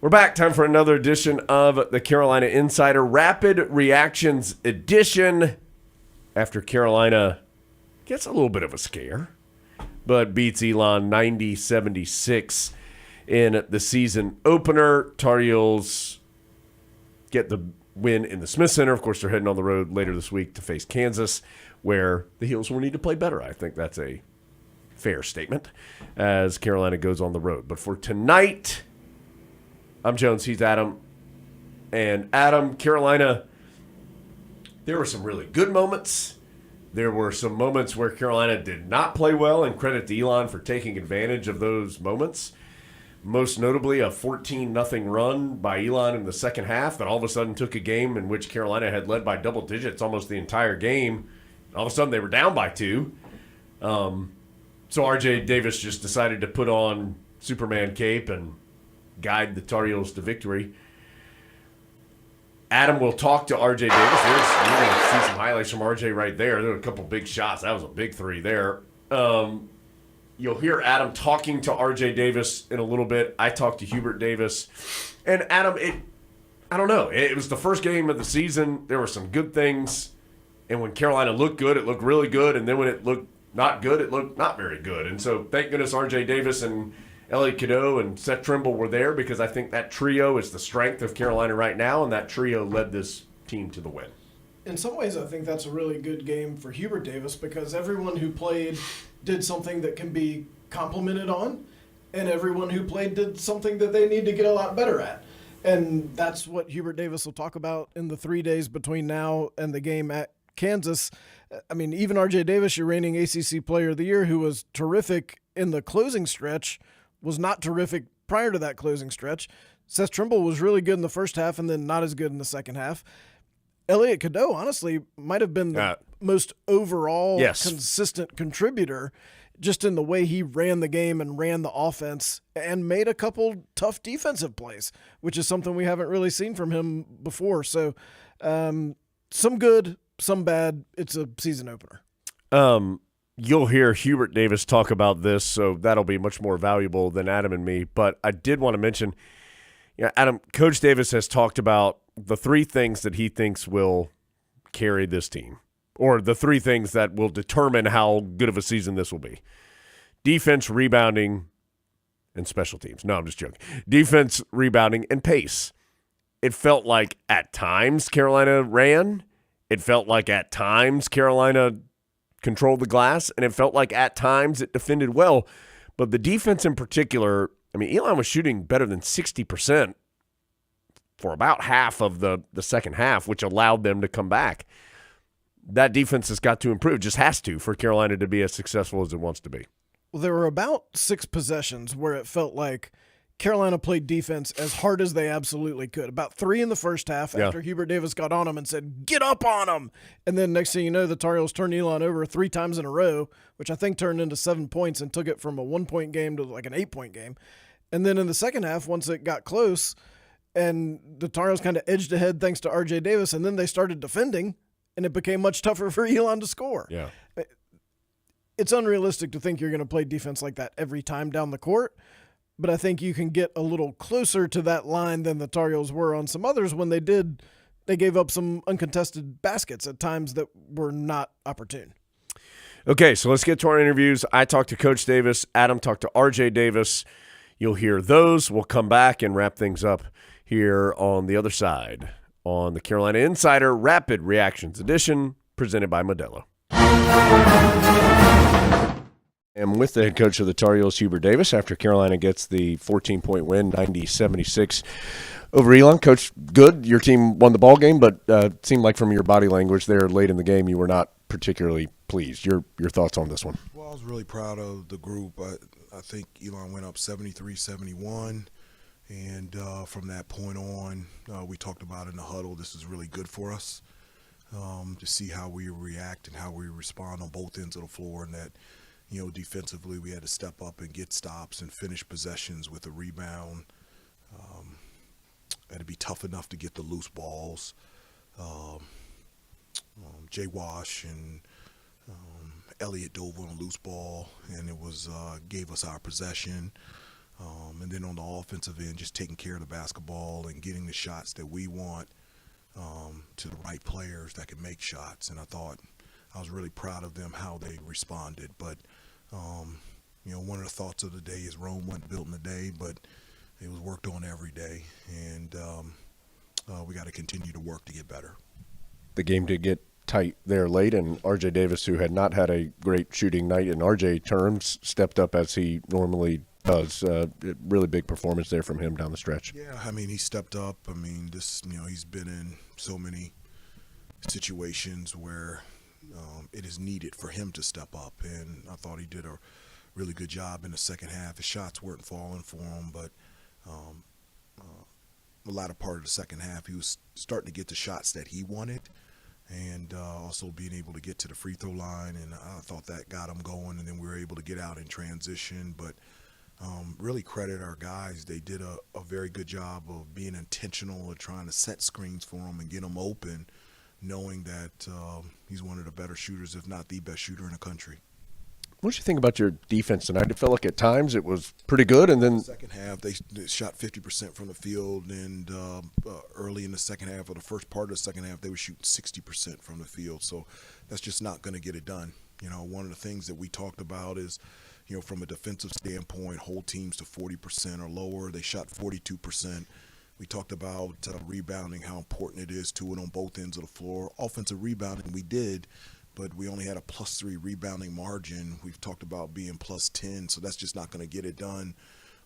We're back. Time for another edition of the Carolina Insider Rapid Reactions Edition. After Carolina gets a little bit of a scare, but beats Elon 90-76 in the season opener. Tar Heels get the win in the Smith Center. Of course, they're heading on the road later this week to face Kansas, where the Heels will need to play better. I think that's a fair statement as Carolina goes on the road. But for tonight, I'm Jones, he's Adam. And Adam, Carolina, there were some really good moments. There were some moments where Carolina did not play well, and credit to Elon for taking advantage of those moments. Most notably, a 14-0 run by Elon in the second half that all of a sudden took a game in which Carolina had led by double digits almost the entire game. All of a sudden, they were down by 2. So RJ Davis just decided to put on Superman cape and guide the Tar Heels to victory. Adam will talk to RJ Davis. You're going to see some highlights from RJ right there. There were a couple big shots. That was a big 3 there. You'll hear Adam talking to RJ Davis in a little bit. I talked to Hubert Davis. And Adam, I don't know. It was the first game of the season. There were some good things. And when Carolina looked good, it looked really good. And then when it looked not good, it looked not very good. And so thank goodness RJ Davis and Elliot Cadeau and Seth Trimble were there, because I think that trio is the strength of Carolina right now, and that trio led this team to the win. In some ways, I think that's a really good game for Hubert Davis, because everyone who played did something that can be complimented on, and everyone who played did something that they need to get a lot better at. And that's what Hubert Davis will talk about in the 3 days between now and the game at Kansas. I mean, even RJ Davis, your reigning ACC Player of the Year, who was terrific in the closing stretch, was not terrific prior to that closing stretch. Seth Trimble was really good in the first half and then not as good in the second half. Elliot Cadeau, honestly, might have been the most overall consistent contributor, just in the way he ran the game and ran the offense and made a couple tough defensive plays, which is something we haven't really seen from him before. So some good, some bad. It's a season opener. You'll hear Hubert Davis talk about this, so that'll be much more valuable than Adam and me. But I did want to mention, Adam, Coach Davis has talked about the 3 things that he thinks will carry this team, or the 3 things that will determine how good of a season this will be: defense, rebounding, and special teams. No, I'm just joking. Defense, rebounding, and pace. It felt like at times Carolina ran. It felt like at times Carolina controlled the glass, and it felt like at times it defended well. But the defense in particular, I mean, Elon was shooting better than 60% for about half of the second half, which allowed them to come back. That defense has got to improve, just has to, for Carolina to be as successful as it wants to be. Well, there were about 6 possessions where it felt like Carolina played defense as hard as they absolutely could. About 3 in the first half after Hubert Davis got on him and said, "Get up on him!" And then next thing you know, the Tar Heels turned Elon over 3 times in a row, which I think turned into 7 points and took it from a 1-point game to like an 8-point game. And then in the second half, once it got close, and the Tar Heels kind of edged ahead thanks to RJ Davis, and then they started defending, and it became much tougher for Elon to score. Yeah. It's unrealistic to think you're going to play defense like that every time down the court. But I think you can get a little closer to that line than the Tar Heels were on some others when they gave up some uncontested baskets at times that were not opportune. Okay, so let's get to our interviews. I talked to Coach Davis. Adam talked to RJ Davis. You'll hear those. We'll come back and wrap things up here on the other side on the Carolina Insider Rapid Reactions Edition, presented by Modelo. I'm with the head coach of the Tar Heels, Hubert Davis, after Carolina gets the 14-point win, 90-76 over Elon. Coach, good. Your team won the ball game, but it seemed like from your body language there late in the game you were not particularly pleased. Your thoughts on this one? Well, I was really proud of the group. I think Elon went up 73-71, and from that point on, we talked about in the huddle, this is really good for us to see how we react and how we respond on both ends of the floor, and that defensively we had to step up and get stops and finish possessions with a rebound. Had to be tough enough to get the loose balls. Jay Wash and Elliott dove on a loose ball, and it was gave us our possession. And then on the offensive end, just taking care of the basketball and getting the shots that we want to the right players that can make shots. And I thought I was really proud of them, how they responded. But, one of the thoughts of the day is Rome wasn't built in a day, but it was worked on every day. And we got to continue to work to get better. The game did get tight there late, and R.J. Davis, who had not had a great shooting night in R.J. terms, stepped up as he normally does. Really big performance there from him down the stretch. Yeah, he stepped up. He's been in so many situations where it is needed for him to step up, and I thought he did a really good job in the second half. His shots weren't falling for him, but the latter part of the second half, he was starting to get the shots that he wanted, and also being able to get to the free throw line, and I thought that got him going, and then we were able to get out in transition. But really credit our guys. They did a very good job of being intentional of trying to set screens for him and get him open, knowing that he's one of the better shooters, if not the best shooter in the country. What did you think about your defense tonight? It felt like at times it was pretty good, and then second half they shot 50% from the field, and early in the second half, or the first part of the second half, they were shooting 60% from the field. So that's just not going to get it done. One of the things that we talked about is, from a defensive standpoint, hold teams to 40% or lower. They shot 42%. We talked about rebounding, how important it is to it on both ends of the floor. Offensive rebounding, we did, but we only had a +3 rebounding margin. We've talked about being +10, so that's just not going to get it done.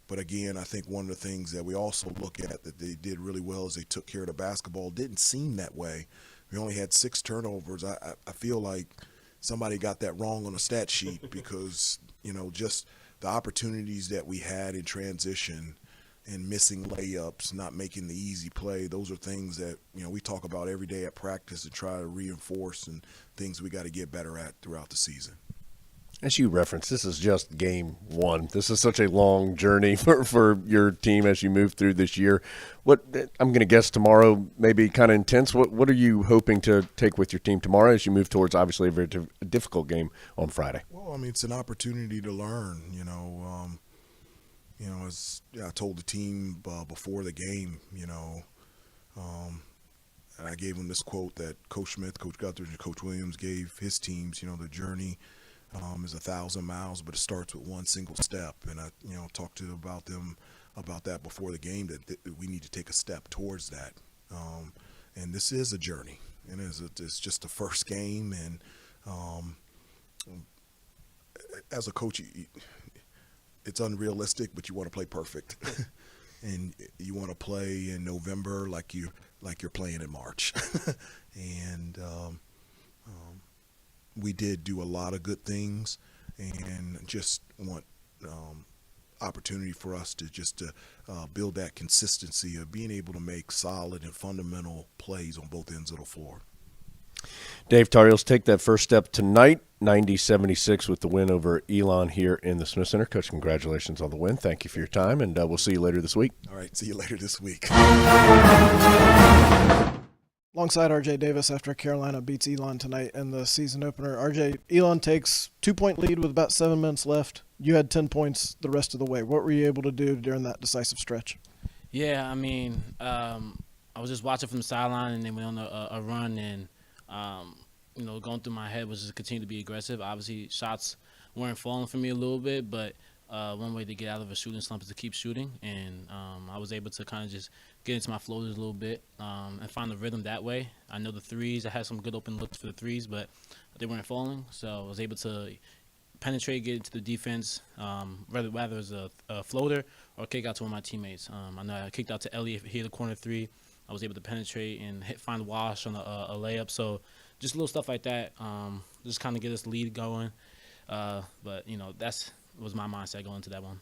But again, I think one of the things that we also look at that they did really well is they took care of the basketball. Didn't seem that way. We only had 6 turnovers. I feel like somebody got that wrong on the stat sheet because, just the opportunities that we had in transition and missing layups, not making the easy play, those are things that, we talk about every day at practice to try to reinforce, and things we got to get better at throughout the season. as you referenced, this is just game one. This is such a long journey for your team as you move through this year. What I'm going to guess tomorrow may be kind of intense. What are you hoping to take with your team tomorrow as you move towards obviously a very difficult game on Friday? Well, it's an opportunity to learn. As I told the team before the game, and I gave them this quote that Coach Smith, Coach Guthridge, and Coach Williams gave his teams. The journey is 1,000 miles, but it starts with one single step. And I, talked to them about that before the game, that we need to take a step towards that. And this is a journey, and it's just the first game. And as a coach, it's unrealistic, but you want to play perfect, and you want to play in November like you're playing in March. And we did do a lot of good things, and just want opportunity for us to just build that consistency of being able to make solid and fundamental plays on both ends of the floor. Dave, Tar Heels take that first step tonight, 90-76 with the win over Elon here in the Smith Center. Coach, congratulations on the win. Thank you for your time, and we'll see you later this week. All right, see you later this week. Alongside R.J. Davis after Carolina beats Elon tonight in the season opener. R.J., Elon takes 2-point lead with about 7 minutes left. You had 10 points the rest of the way. What were you able to do during that decisive stretch? Yeah, I was just watching from the sideline, and then went on a run, and going through my head was just continue to be aggressive. Obviously, shots weren't falling for me a little bit, but one way to get out of a shooting slump is to keep shooting, and I was able to kind of just get into my floaters a little bit and find the rhythm that way. I know the threes, I had some good open looks for the threes, but they weren't falling, so I was able to penetrate, get into the defense, whether it was a floater or kick out to one of my teammates. I know I kicked out to Elliott, hit a corner three. I was able to penetrate and find Wash on a layup. So just little stuff like that, just kind of get us lead going. But that was my mindset going into that one.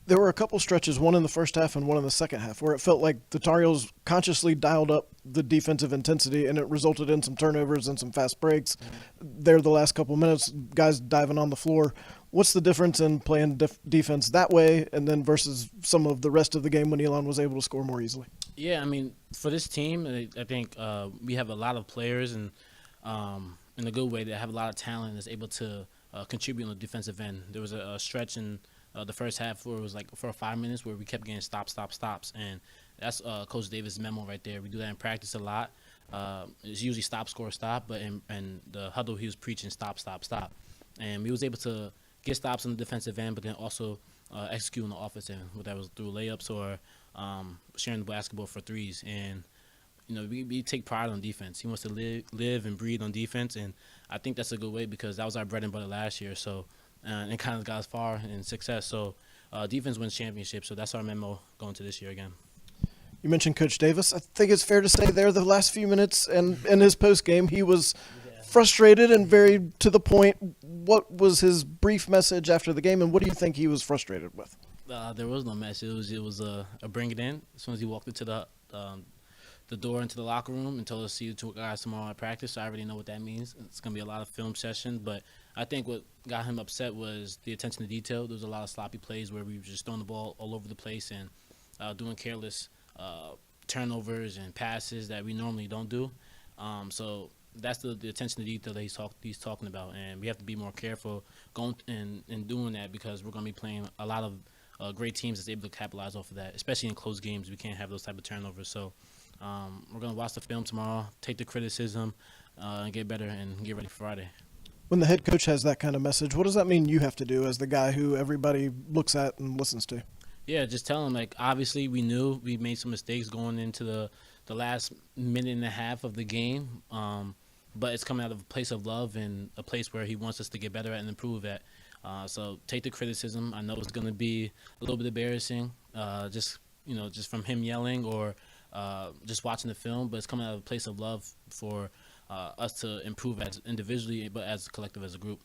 There were a couple stretches, one in the first half and one in the second half, where it felt like the Tar Heels consciously dialed up the defensive intensity, and it resulted in some turnovers and some fast breaks. There, the last couple minutes, guys diving on the floor. What's the difference in playing defense that way and then versus some of the rest of the game when Elon was able to score more easily? Yeah, for this team, I think we have a lot of players, and in a good way, that have a lot of talent and is able to contribute on the defensive end. There was a stretch in the first half where it was like for 5 minutes where we kept getting stops, and that's Coach Davis' memo right there. We do that in practice a lot. It's usually stop, score, stop, but in the huddle he was preaching stop, and we was able to get stops on the defensive end, but then also execute on the offensive end, whether that was through layups or sharing the basketball for threes. And we take pride on defense. He wants to live and breathe on defense, and I think that's a good way because that was our bread and butter last year. So, and it kind of got us far in success. So, defense wins championships. So that's our memo going to this year again. You mentioned Coach Davis. I think it's fair to say there the last few minutes and in his post game he was frustrated and very to the point. What was his brief message after the game, and what do you think he was frustrated with? There was no message. It was a bring it in. As soon as he walked into the door into the locker room and told us to see the two guys tomorrow at practice. So I already know what that means. It's going to be a lot of film sessions, but I think what got him upset was the attention to detail. There was a lot of sloppy plays where we were just throwing the ball all over the place and doing careless turnovers and passes that we normally don't do. So that's the attention to detail that he's talking about, and we have to be more careful going and doing that because we're going to be playing a lot of great teams that's able to capitalize off of that, especially in close games. We can't have those type of turnovers. So we're going to watch the film tomorrow, take the criticism, and get better and get ready for Friday. When the head coach has that kind of message, what does that mean you have to do as the guy who everybody looks at and listens to? Yeah, just tell him, obviously we knew we made some mistakes going into the last minute and a half of the game, but it's coming out of a place of love and a place where he wants us to get better at and improve at. So take the criticism. I know it's going to be a little bit embarrassing, just from him yelling or just watching the film, but it's coming out of a place of love for us to improve as individually, but as a collective, as a group.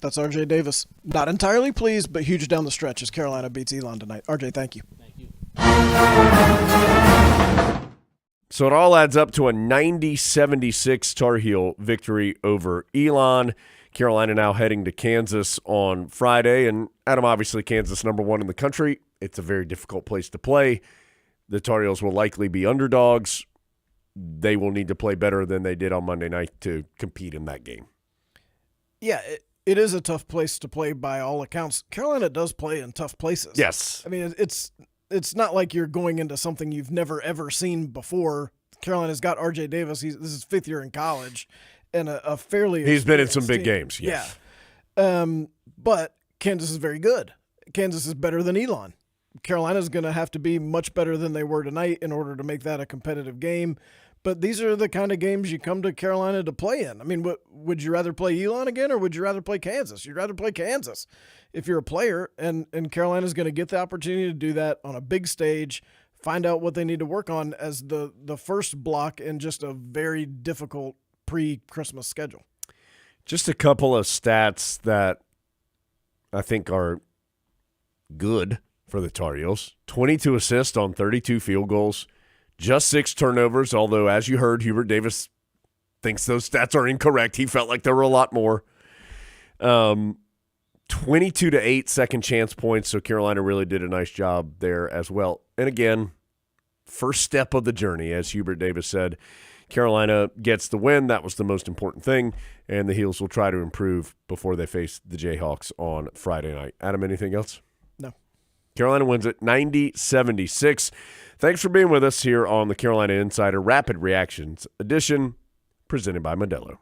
That's RJ Davis. Not entirely pleased, but huge down the stretch as Carolina beats Elon tonight. RJ, thank you. Thank you. So it all adds up to a 90-76 Tar Heel victory over Elon. Carolina now heading to Kansas on Friday. And Adam, obviously Kansas #1 in the country. It's a very difficult place to play. The Tar Heels will likely be underdogs. They will need to play better than they did on Monday night to compete in that game. Yeah, it is a tough place to play by all accounts. Carolina does play in tough places. Yes. I mean, it's not like you're going into something you've never, ever seen before. Carolina's got R.J. Davis. This is fifth year in college and a fairly He's been in some big team. games, yes. Yeah. But Kansas is very good. Kansas is better than Elon. Carolina's going to have to be much better than they were tonight in order to make that a competitive game. But these are the kind of games you come to Carolina to play in. I mean, would you rather play Elon again or would you rather play Kansas? You'd rather play Kansas if you're a player, and Carolina's going to get the opportunity to do that on a big stage, find out what they need to work on as the first block in just a very difficult pre-Christmas schedule. Just a couple of stats that I think are good for the Tar Heels. 22 assists on 32 field goals. Just 6 turnovers, although, as you heard, Hubert Davis thinks those stats are incorrect. He felt like there were a lot more. 22-8 second chance points, so Carolina really did a nice job there as well. And again, first step of the journey, as Hubert Davis said. Carolina gets the win. That was the most important thing, and the Heels will try to improve before they face the Jayhawks on Friday night. Adam, anything else? No. Carolina wins it 90-76. Thanks for being with us here on the Carolina Insider Rapid Reactions Edition, presented by Modelo.